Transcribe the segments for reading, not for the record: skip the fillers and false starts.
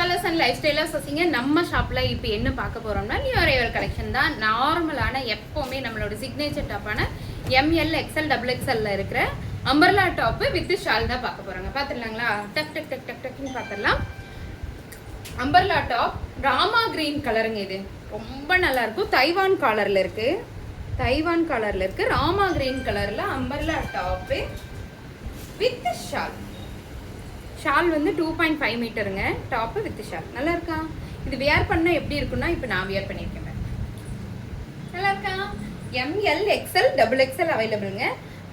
Travellers and life stylers வசிங்க நம்ம ஷாப்பில் இப்போ என்ன பார்க்க போகிறோம்னா நியூ அரைவல் கலெக்ஷன் தான். நார்மலான எப்போவுமே நம்மளோட சிக்னேச்சர் டாப்பான எம்எல் எக்ஸ்எல் டபுள் எக்ஸ்எல்ல இருக்கிற அம்பர்லா டாப்பு வித் ஷால் தான் பார்க்க போகிறாங்க. பார்த்துடலாங்களா? டக் டக் டக் டக் டக்குன்னு பார்த்துடலாம். அம்பர்லா டாப் ராமா கிரீன் கலருங்க. இது ரொம்ப நல்லா இருக்கும். தைவான் காலரில் இருக்குது. தைவான் கலரில் இருக்குது. ராமா கிரீன் கலரில் umbrella top with shawl. Shawl வந்து 2.5 மீட்டருங்க. Top with shawl. நல்லா இருக்கா? இது வியர் பண்ண எப்படி இருக்குன்னா இப்போ நான் வியர் பண்ணியிருக்கேன். நல்லா இருக்கா? எம்எல் எக்ஸ்எல் டபுள் எக்ஸ்எல் அவைலபிளுங்க.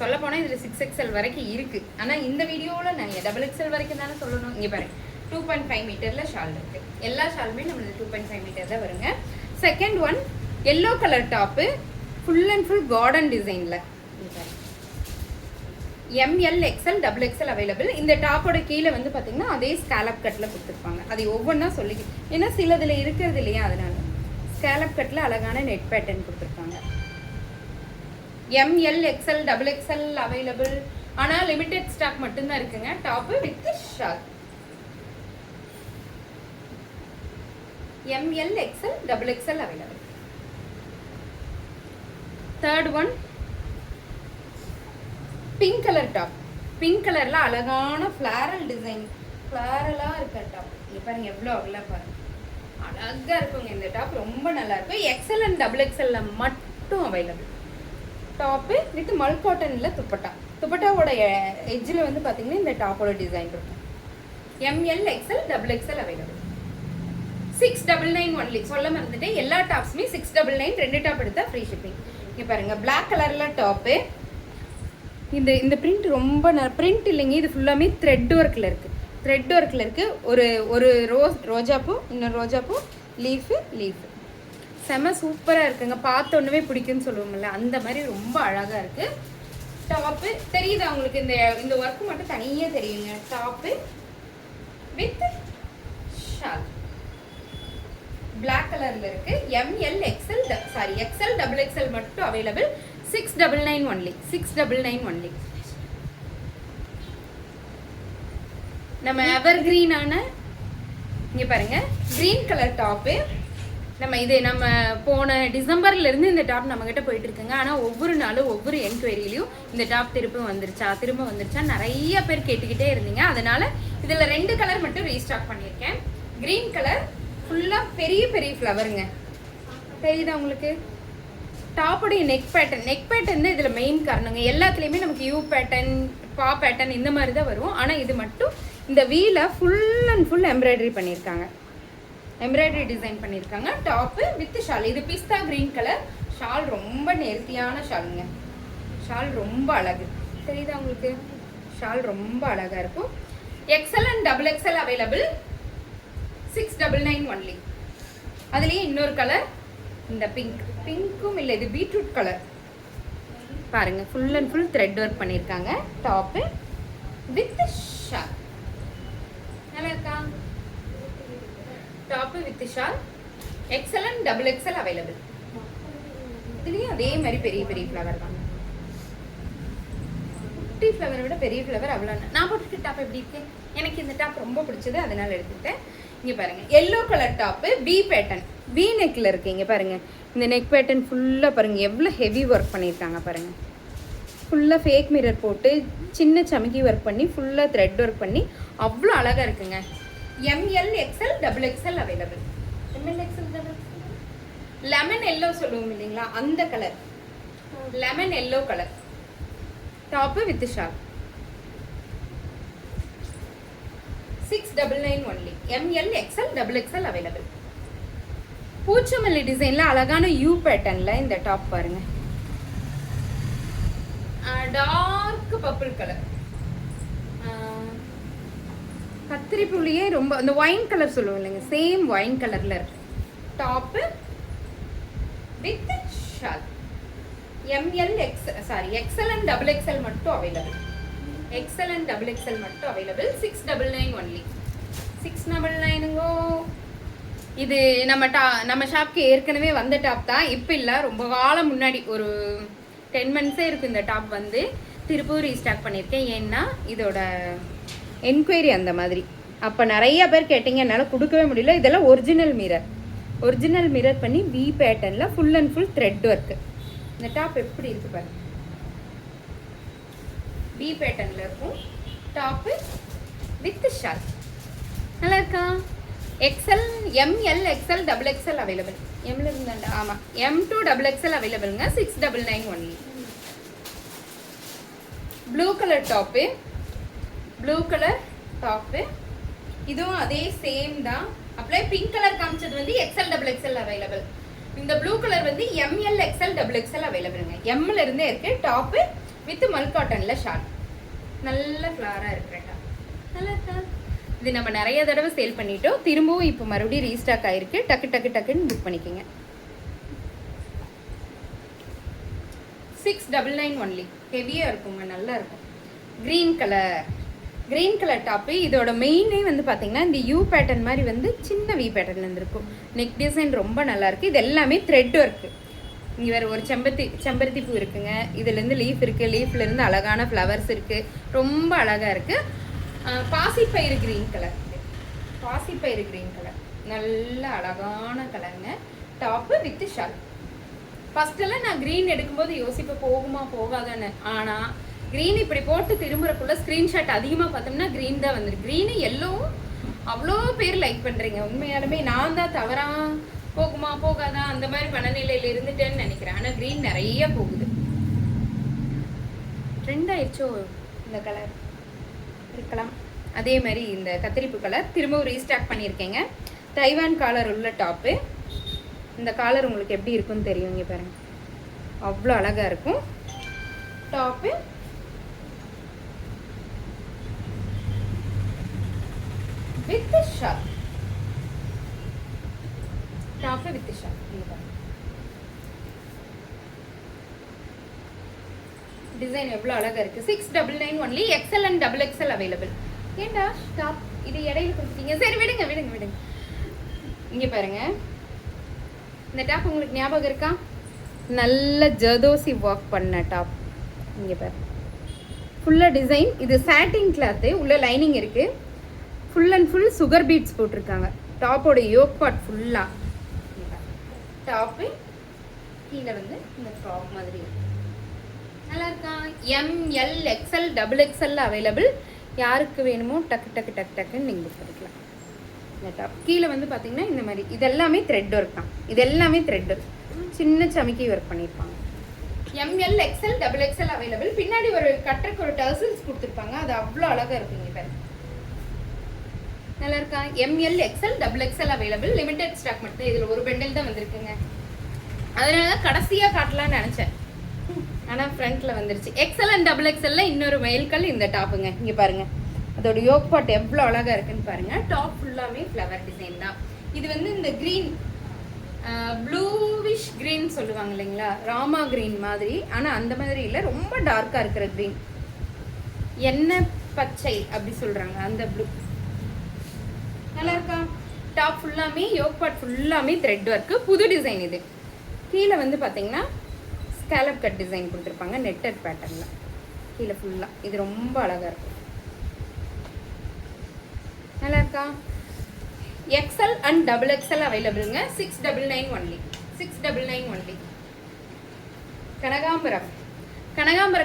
சொல்ல போனால் இதில் 6XL வரைக்கும் இருக்குது. ஆனால் இந்த வீடியோவில் நாங்கள் டபுள் எக்ஸ்எல் வரைக்கும் தானே சொல்லணும். இங்கே பாருங்க 2.5 மீட்டரில் ஷால் இருக்குது. எல்லா ஷாலுமே நம்மளுக்கு 2.5 மீட்டர் தான் வருங்க. Second one yellow colour top full and full garden டிசைனில். M L XL double XL available. இந்த டாப்போட கீழே வந்து பார்த்தீங்கன்னா அதே ஸ்கேலப் கட்டில் கொடுத்துருப்பாங்க. அது ஒவ்வொன்றா சொல்லி, ஏன்னா சிலதில் இருக்கிறது இல்லையா, அதனால ஸ்கேலப் கட்டில் அழகான நெட் பேட்டர்ன் கொடுத்துருப்பாங்க. M L XL double XL available. ஆனால் லிமிடெட் ஸ்டாக் மட்டும்தான் இருக்குங்க. Top with shawl. M L XL double XL available. Third one pink colour top. Pink கலர்ல அழகான ஃபிளாரல் டிசைன், ஃபிளாரலா இருக்க டாப். இங்க பாருங்க எவ்வளோ அகல பாருங்க, அழகா இருக்குங்க. இந்த டாப் ரொம்ப நல்லா இருக்கும். எக்ஸ்எல் அண்ட் டபுள் எக்ஸ்எல்ல மட்டும் அவைலபிள். டாப்பு வித் மல் காட்டன்ல துப்பட்டா. துப்பட்டாவோட எட்ஜில் வந்து பார்த்தீங்கன்னா இந்த டாப்போட டிசைன் இருக்கும். ML XL double XL available. 699 only. சொல்ல மறந்துட்டேன், எல்லா டாப்ஸுமே 699. 2 டாப் எடுத்தா ஃப்ரீ ஷிப்பிங். இங்க பாருங்க பிளாக் கலர்ல டாப்பு. இந்த பிரிண்ட் ரொம்ப பிரிண்ட் இல்லைங்க, இது ஃபுல்லாமே த்ரெட் ஒர்க்கில் இருக்குது. த்ரெட் ஒர்க்கில் இருக்குது. ஒரு ரோஜாப்பூ, இன்னொரு ரோஜாப்பூ, லீஃபு. செம சூப்பராக இருக்குங்க. பார்த்த ஒன்றுமே பிடிக்குன்னு சொல்லுவோம்ல, அந்த மாதிரி ரொம்ப அழகாக இருக்குது. டாப்பு தெரியுது அவங்களுக்கு? இந்த ஒர்க்கு மட்டும் தனியாக தெரியுங்க. டாப்பு வித் ஷால் பிளாக் கலரில் இருக்குது. M L XL XL double XL மட்டும் அவைலபிள். 699 ஒன்லி. 699 ஒன்லி. நம்ம எவர் கிரீனான இங்க பாருங்க கிரீன் கலர் டாப்பு. நம்ம போன டிசம்பர்ல இருந்து இந்த டாப் நம்ம கிட்ட போயிட்டு இருக்குங்க. ஆனா ஒவ்வொரு நாளும் ஒவ்வொரு என்கொயரிலையும் இந்த டாப் திரும்ப வந்துருச்சா நிறைய பேர் கேட்டுக்கிட்டே இருந்தீங்க. அதனால இதுல 2 கலர் மட்டும் ரீஸ்டாக் பண்ணியிருக்கேன். கிரீன் கலர் ஃபுல்லா பெரிய பெரிய ஃப்ளவருங்க. தெரியுதா உங்களுக்கு? டாப்போடைய நெக் பேட்டர்ன் தான் இதில் மெயின் காரணங்க. எல்லாத்துலேயுமே நமக்கு யூ பேட்டர்ன், பா பேட்டர்ன் இந்த மாதிரி தான் வரும். ஆனால் இது மட்டும் இந்த வீல ஃபுல் அண்ட் ஃபுல் எம்ப்ராய்டரி பண்ணியிருக்காங்க. எம்ப்ராய்டரி டிசைன் பண்ணியிருக்காங்க. Top with shawl. இது பிஸ்தா கிரீன் கலர். ஷால் ரொம்ப நேர்த்தியான ஷாலுங்க. ஷால் ரொம்ப அழகு. தெரியுதா உங்களுக்கு? ஷால் ரொம்ப அழகாக இருக்கும். XL and double XL available. 699 only. அதுலேயே இன்னொரு கலர் இந்த பிங்க்கும் இல்லை, இது பீட்ரூட் கலர். பாருங்க full and full thread work பண்ணியிருக்காங்க. Top with shawl. நல்லா இருக்கா? Top with shawl. XL and double XL available. இதுலேயும் அதே மாதிரி பெரிய பெரிய ஃப்ளவர் தான். குட்டி ஃப்ளவரை விட பெரிய ஃப்ளவர் அவ்வளோ. நான் போட்டுட்டு டாப் எப்படி இருக்கு? எனக்கு இந்த டாப் ரொம்ப பிடிச்சது, அதனால எடுத்துக்கிட்டேன். இங்கே பாருங்க yellow colour top V pattern, V நெக்கில் இருக்கு. இங்கே பாருங்க இந்த நெக் பேட்டர்ன் ஃபுல்லாக பாருங்க எவ்வளோ ஹெவி ஒர்க் பண்ணியிருக்காங்க பாருங்க. ஃபுல்லாக ஃபேக் மிரர் போட்டு சின்ன சமக்கி ஒர்க் பண்ணி ஃபுல்லாக த்ரெட் ஒர்க் பண்ணி அவ்வளோ அழகாக இருக்குங்க. M L XL double XL available. M L XL double lemon yellow சொல்லுவோம் இல்லைங்களா, அந்த colour lemon yellow colour. Top with shawl. 699 only. M L XL double XL available. பூச்சமல்லி டிசைன்ல அழகான யூ பேட்டர்ன்ல இந்த டாப் பாருங்க. Dark purple colour. கத்திரி புள்ளியே ரொம்ப அந்த ஒயின் கலர் சொல்லுவோம் இல்லைங்க, சேம் ஒயின் கலர்ல இருக்கு. Top with shawl. XL and double XL மட்டும் available. XL and double XL மட்டும் அவைலபிள். 699 ஒன்லி. 699. இது நம்ம ஷாப்க்கு ஏற்கனவே வந்த டாப் தான். இப்போ இல்லை, ரொம்ப காலம் முன்னாடி ஒரு 10 மந்த்ஸே இருக்குது இந்த டாப் வந்து. திருப்பூர் ரீஸ்டாக் பண்ணியிருக்கேன். ஏன்னா இதோட என்கொயரி அந்த மாதிரி அப்போ நிறைய பேர் கேட்டிங்க, என்னால் கொடுக்கவே முடியல. இதெல்லாம் ஒரிஜினல் மிரர் பண்ணி வி பேட்டர்னில் full and full thread work. இந்த டாப் எப்படி இருக்குது பாருங்க, வி பேட்டர்னில் இருக்கும். டாப்பு வித் ஷால் நல்லா இருக்கா? XL, M L, XL, double XL available. எம்ல இருந்தாண்டா, ஆமாம், M to XXL அவைலபிளுங்க. 699 ஒன்லி. ப்ளூ கலர் டாப்பு, இதுவும் அதே சேம் தான். அப்படியே பிங்க் கலர் காமிச்சது வந்து எக்ஸ்எல், டபுள் எக்ஸ்எல் அவைலபிள். இந்த ப்ளூ கலர் வந்து எம்எல், எக்ஸ்எல், டபுள் எக்ஸ்எல் அவைலபிளுங்க. எம்ல இருந்தே இருக்கு. டாப்பு வித் மல் காட்டன்ல ஷார்ட், நல்ல ஃப்ளாரா இருக்கிற டாப் நல்லா இருக்கா? இது நம்ம நிறைய தடவை சேல் பண்ணிட்டோம். திரும்பவும் இப்போ மறுபடியும் ரீஸ்டாக் ஆயிருக்கு. டக்குன்னு புக் பண்ணிக்கோங்க. 699 ஒன்லி. ஹெவியாக இருக்குங்க, நல்லா இருக்கும். Green colour top. இதோட மெயினே வந்து பார்த்தீங்கன்னா இந்த யூ பேட்டர்ன் மாதிரி வந்து சின்ன வி பேட்டர்ன் இருந்திருக்கும். நெக் டிசைன் ரொம்ப நல்லாயிருக்கு. இது எல்லாமே த்ரெட் ஒர்க்கு. இங்கே வேறு ஒரு செம்பருத்தி பூ இருக்குங்க. இதுலேருந்து லீஃப் இருக்குது. லீஃப்லேருந்து அழகான ஃப்ளவர்ஸ் இருக்குது. ரொம்ப அழகாக இருக்குது. பாசிப்பயிறு க்ரீன் கலர், நல்ல அழகான கலருங்க. Top with shawl. ஃபஸ்ட்டெல்லாம் நான் க்ரீன் எடுக்கும்போது யோசிப்பேன் போகுமா போகாதான்னு. ஆனால் க்ரீன் இப்படி போட்டு திரும்புறக்குள்ள ஸ்க்ரீன்ஷாட் அதிகமாக பார்த்தோம்னா க்ரீன் தான் வந்துருக்கு. க்ரீனு எல்லோவும் அவ்வளோ பேர் லைக் பண்ணுறீங்க. உண்மையாலுமே நான் தான் தவறா போகுமா போகாதா அந்த மாதிரி மனநிலையில் இருந்துட்டேன்னு நினைக்கிறேன். ஆனால் க்ரீன் நிறைய போகுது. ட்ரெண்ட் ஆயிடுச்சோ இந்த கலர் இருக்கலாம். அதே மாதிரி இந்த கத்திரிப்பு கலர் திரும்பவும் ரீஸ்டாக் பண்ணியிருக்கேங்க. தைவான் காலர் உள்ள டாப்பு. இந்த காலர் உங்களுக்கு எப்படி இருக்குன்னு தெரியும். இங்கே பாருங்க, அவ்வளோ அழகாக இருக்கும். டாப்பு வித் ஷால், டிசைன் எவ்வளோ அழகாக இருக்குது. 699 only. XL and double XL available. ஏண்டா டாப் இது இடையில கொடுத்துட்டீங்க? சரி விடுங்க. இங்கே பாருங்க, இந்த டாப் உங்களுக்கு ஞாபகம் இருக்கா? நல்ல ஜர்தோசி ஒர்க் பண்ண டாப். இங்கே பாருங்க, ஃபுல்லாக டிசைன். இது சாட்டின் கிளாத்து, உள்ள லைனிங் இருக்குது. Full and full sugar beads போட்டிருக்காங்க. டாப்போட யோக் பார்ட் ஃபுல்லாக. டாப்பு கீழே வந்து இந்த ஃப்ராக் மாதிரி நல்லா இருக்கா? M L, XL, double XL available. யாருக்கு வேணுமோ டக்குன்னு நீங்கள் புக் பண்ணிக்கலாம். இந்த டாப் கீழே வந்து பார்த்தீங்கன்னா இந்த மாதிரி இதெல்லாமே த்ரெட் ஒர்க் தான். இதெல்லாமே த்ரெட் ஒர்க், சின்ன சமிக்கி ஒர்க் பண்ணியிருப்பாங்க. ML, XL, double XL available. பின்னாடி ஒரு கட்டருக்கு ஒரு டர்சல்ஸ் கொடுத்துருப்பாங்க. அது அவ்வளோ அழகாக இருக்குங்க. இப்போ நல்லா இருக்கா? M L, XL, double XL available. Limited stock மட்டும். இதில் ஒரு பெண்டல் தான் வந்திருக்குங்க. அதனால தான் கடைசியாக காட்டலான்னு நினச்சேன். ஆனால் ஃப்ரண்ட்டில் வந்துருச்சு. எக்ஸ்எல் அண்ட் டபுள் எக்ஸ்எல்ல இன்னொரு மெயில்கல் இந்த டாப்புங்க. இங்கே பாருங்கள், அதோட யோக் பாட் எவ்வளோ அழகாக இருக்குன்னு பாருங்கள். டாப் ஃபுல்லாகவே ஃப்ளவர் டிசைன் தான். இது வந்து இந்த க்ரீன், ப்ளூவிஷ் க்ரீன் சொல்லுவாங்க இல்லைங்களா, ராமா க்ரீன் மாதிரி. ஆனால் அந்த மாதிரி இல்லை, ரொம்ப டார்க்காக இருக்கிற க்ரீன், எண்ணெய் பச்சை அப்படி சொல்கிறாங்க, அந்த ப்ளூ. நல்லா இருக்கா? டாப் ஃபுல்லாமே யோக் பாட் ஃபுல்லாமே த்ரெட் ஒர்க்கு. புது டிசைன் இது. கீழே வந்து பார்த்தீங்கன்னா ஸ்கேலப் கட் டிசைன் கொடுத்துருப்பாங்க நெட்டட் பேட்டர்னில் கீழே ஃபுல்லாக. இது ரொம்ப அழகாக இருக்கும். நல்லா இருக்கா? எக்ஸ்எல் அண்ட் டபுள் எக்ஸ்எல் அவைலபிளுங்க. 699 ஒன்லி. கனகாம்பர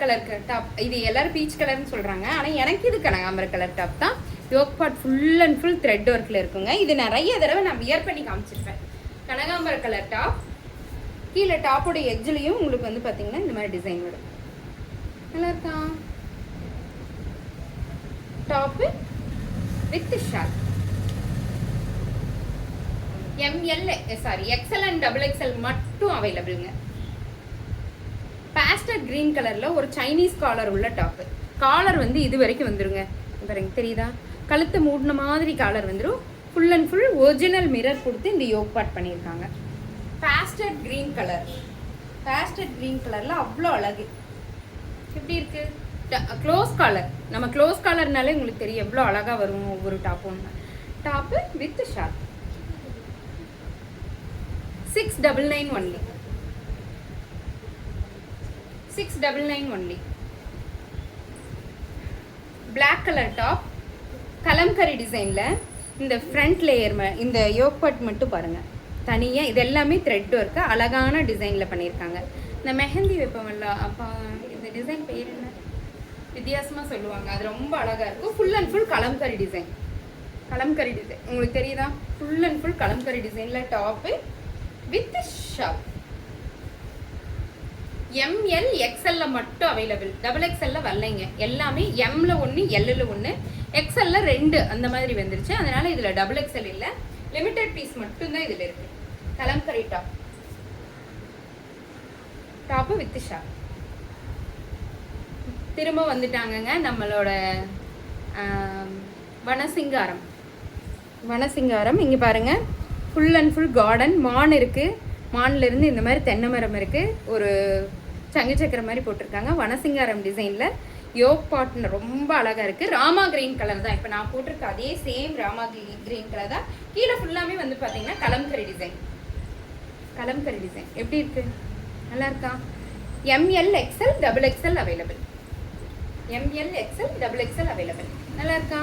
கலர் டாப். இது எல்லாரும் பீச் கலர்னு சொல்கிறாங்க, ஆனால் எனக்கு இது கனகாம்பர கலர் டாப் தான். Yoke part full and full thread ஒர்க்கில் இருக்குங்க. இது நிறைய தடவை நான் வியர் பண்ணி காமிச்சிருப்பேன். கனகாம்பர கலர் டாப். கீழே டாப்போட எட்ஜ்லேயும் உங்களுக்கு வந்து பார்த்தீங்கன்னா இந்த மாதிரி டிசைன் வரும். நல்லா இருக்கா? Top with shawl. XL and double XL மட்டும் அவைலபிளுங்க. பாஸ்டல் கிரீன் கலரில் ஒரு சைனீஸ் காலர் உள்ள டாப்பு. காலர் வந்து இது வரைக்கும் வந்துருங்க. பாருங்க, தெரியுதா? கழுத்தை மூடின மாதிரி காலர் வந்துடும். Full and full original mirror கொடுத்து இந்த யோக் பார்ட் பண்ணியிருக்காங்க. பாஸ்டல் கிரீன் கலரில் அவ்வளோ அழகு. எப்படி இருக்கு? Close collar. நம்ம க்ளோஸ் காலர்னாலே உங்களுக்கு தெரியும் எவ்வளோ அழகாக வரும் ஒவ்வொரு டாப்பும். Top with shawl. 699 only. 699 only. Black colour top. Kalamkari டிசைனில் இந்த ஃப்ரண்ட் லேயர் இந்த யோக் பார்ட் மட்டும் பாருங்கள் தனியாக. இது எல்லாமே த்ரெட் ஒர்க்கு அழகான டிசைனில் பண்ணியிருக்காங்க. இந்த மெஹந்தி வைப்போம்ல, அப்போ இந்த டிசைன் பேர் என்ன வித்தியாசமாக சொல்லுவாங்க, அது ரொம்ப அழகாக இருக்கும். Full and full kalamkari design. Kalamkari design உங்களுக்கு தெரியுதா? ஃபுல் அண்ட் ஃபுல் கலம்கரி டிசைனில் டாப்பு வித் ஷால். எம்எல் எக்ஸ்எல்ல மட்டும் அவைலபிள், டபுள் எக்ஸ்எல்ல வரலைங்க. எல்லாமே எம்ல ஒன்று எல்லில் ஒன்று எக்ஸ்எல்ல 2 அந்த மாதிரி வந்துருச்சு. அதனால இதில் டபுள் எக்ஸ்எல் இல்லை, லிமிட்டட் பீஸ் மட்டும்தான் இதில் இருக்கு. Kalamkari top with shawl. திரும்ப வந்துட்டாங்கங்க நம்மளோட வனசிங்காரம். இங்கே பாருங்கள், ஃபுல் அண்ட் ஃபுல் கார்டன். மான் இருக்குது, மான்லேருந்து இந்த மாதிரி தென்னை மரம் இருக்குது, ஒரு சங்கு சக்கர மாதிரி போட்டிருக்காங்க. வனசிங்காரம் டிசைனில் யோக் பாட்னு ரொம்ப அழகாக இருக்குது. ராமா கிரீன் கலர் தான், இப்போ நான் போட்டிருக்க அதே சேம் ராமா கிரீன் கலர் தான். கீழே ஃபுல்லாமே வந்து பார்த்தீங்கன்னா கலம்கரி டிசைன். எப்படி இருக்குது? நல்லா இருக்கா? M L XL double XL available. M L XL double XL available. நல்லா இருக்கா?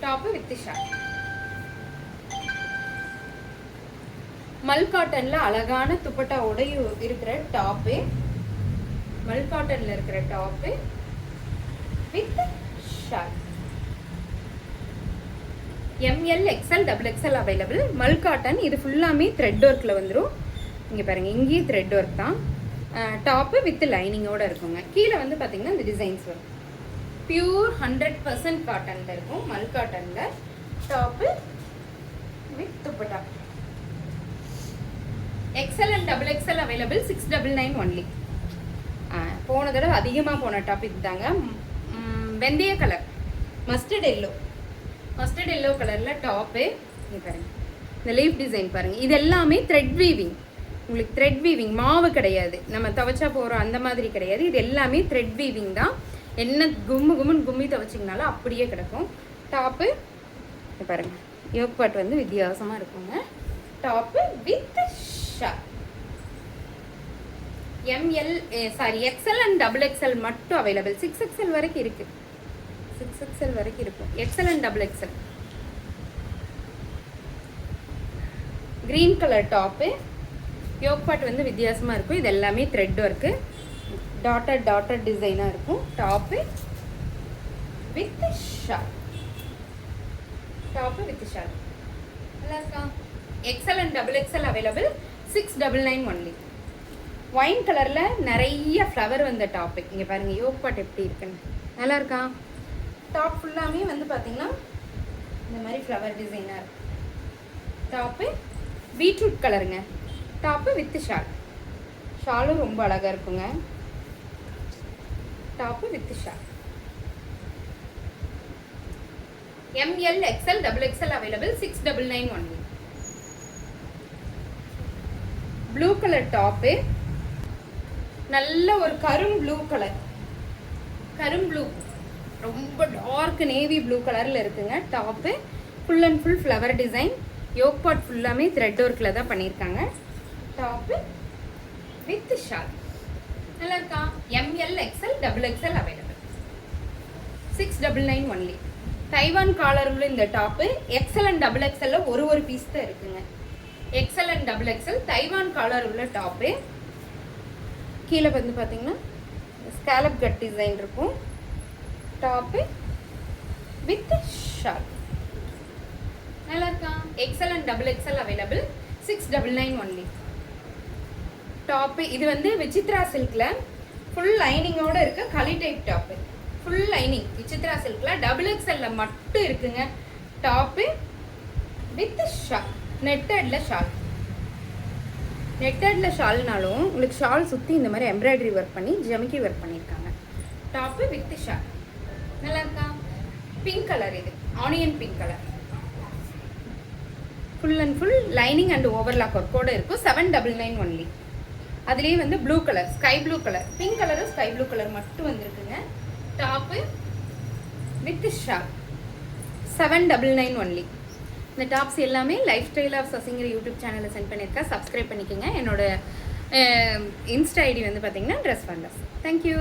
Top with shawl. மல் காட்டன்ல அழகான துப்பட்டாவோட இருக்கிற டாப்பு. மல் காட்டன்ல இருக்கிற top with shawl. M L XL double XL available. Mul cotton. இது ஃபுல்லாமே த்ரெட் ஒர்க்கில் வந்துடும். இங்கே பாருங்கள், இங்கேயும் த்ரெட் ஒர்க் தான். டாப்பு வித் லைனிங்கோடு இருக்குங்க. கீழே வந்து பார்த்தீங்கன்னா இந்த டிசைன்ஸ் வரும். பியூர் 100% காட்டனில் இருக்கும். மல் காட்டனில் top with dupatta. XL and double XL available. 699 only. போன தடவை அதிகமாக போன டாபிக் தாங்க. வெந்தய கலர், மஸ்டர்ட் எல்லோ கலரில் டாப்பு. இங்கே பாருங்கள், இந்த லீஃப் டிசைன் பாருங்கள். இது எல்லாமே த்ரெட் வீவிங். உங்களுக்கு த்ரெட் வீவிங், மாவு கிடையாது, நம்ம துவைச்சா போகிறோம் அந்த மாதிரி கிடையாது. இது எல்லாமே த்ரெட் வீவிங் தான். என்ன கும்முன்னு கும்மி துவைச்சிங்கனாலும் அப்படியே கிடக்கும். டாப்பு பாருங்கள், யோக் பார்ட் வந்து வித்தியாசமாக இருக்குங்க. Top with shawl. XL and double XL மட்டும் அவைலபிள். 6XL வரைக்கும் இருக்குது. 6XL வரைக்கும் இருக்கும். XL and double XL. Green colour top. Yoke part வந்து வித்தியாசமாக இருக்கும். இது எல்லாமே த்ரெட் ஒர்க்கு, டாட்டட் டிசைனாக இருக்கும். Top with shawl. நல்லா இருக்கா? XL and double XL available. 699 only. Wine கலரில் நிறைய ஃப்ளவர் வந்த டாப்பு. இங்கே பாருங்கள், யோக் பார்ட் எப்படி இருக்குன்னு. நல்லா இருக்கா? டாப் ஃபுல்லாமே வந்து பார்த்தீங்கன்னா இந்த மாதிரி ஃப்ளவர் டிசைனாக இருக்கும். டாப்பு பீட்ரூட் கலருங்க. Top with shawl. ஷாலும் ரொம்ப அழகாக இருக்குங்க. Top with shawl. M L XL double XL available. 699 only. Blue colour top. நல்ல ஒரு கரும் ப்ளூ, ரொம்ப டார்க் நேவி ப்ளூ கலரில் இருக்குங்க. Top full and full flower design. Yoke part ஃபுல்லாமே த்ரெட் ஒர்க்கில் தான் பண்ணியிருக்காங்க. Top with shawl. நல்லா இருக்கா? M L XL double XL available. 699 only. Taiwan collar உள்ள இந்த டாப்பு எக்ஸ்எல் அண்ட் டபுள் எக்ஸ்எல்ல ஒரு பீஸ் தான் இருக்குங்க. XL and double XL Taiwan collar உள்ள டாப்பு. கீழே வந்து பார்த்தீங்கன்னா ஸ்காலப் கட் டிசைன் இருக்கும். Top with shawl. நல்லா இருக்கா? XL and double XL available. 699 only. Top இது வந்து விசித்ரா சில்கில் ஃபுல் லைனிங்கோடு இருக்க களி type top. Full lining Vichitra சில்கில் டபுள் எக்ஸ்எல்ல மட்டும் இருக்குங்க. Top with shawl. நெட்டடில் ஷால்னாலும் உங்களுக்கு ஷால் சுற்றி இந்த மாதிரி எம்ப்ராய்டரி ஒர்க் பண்ணி ஜமிக்கி ஒர்க் பண்ணியிருக்காங்க. Top with shawl. நல்லா இருக்கா? Pink colour. இது onion pink colour. Full and full lining and overlock ஒர்க்கோடு இருக்கும். 799 ஒன்லி. அதுலேயே வந்து blue colour, sky blue colour, pink கலரும் ஸ்கை ப்ளூ கலர் மட்டும் வந்திருக்குங்க. Top with shawl. 799 ஒன்லி. இந்த டாப்ஸ் எல்லாமே லைஃப் ஸ்டைல் ஆஃப் சசிங்கிற யூடியூப் சேனலில் சென்ட் பண்ணியிருக்கேன். சப்ஸ்கிரைப் பண்ணிக்கோங்க. என்னோட இன்ஸ்டா ஐடி வந்து பார்த்தீங்கன்னா ட்ரெஸ் ஃபண்டஸ். தேங்க்யூ.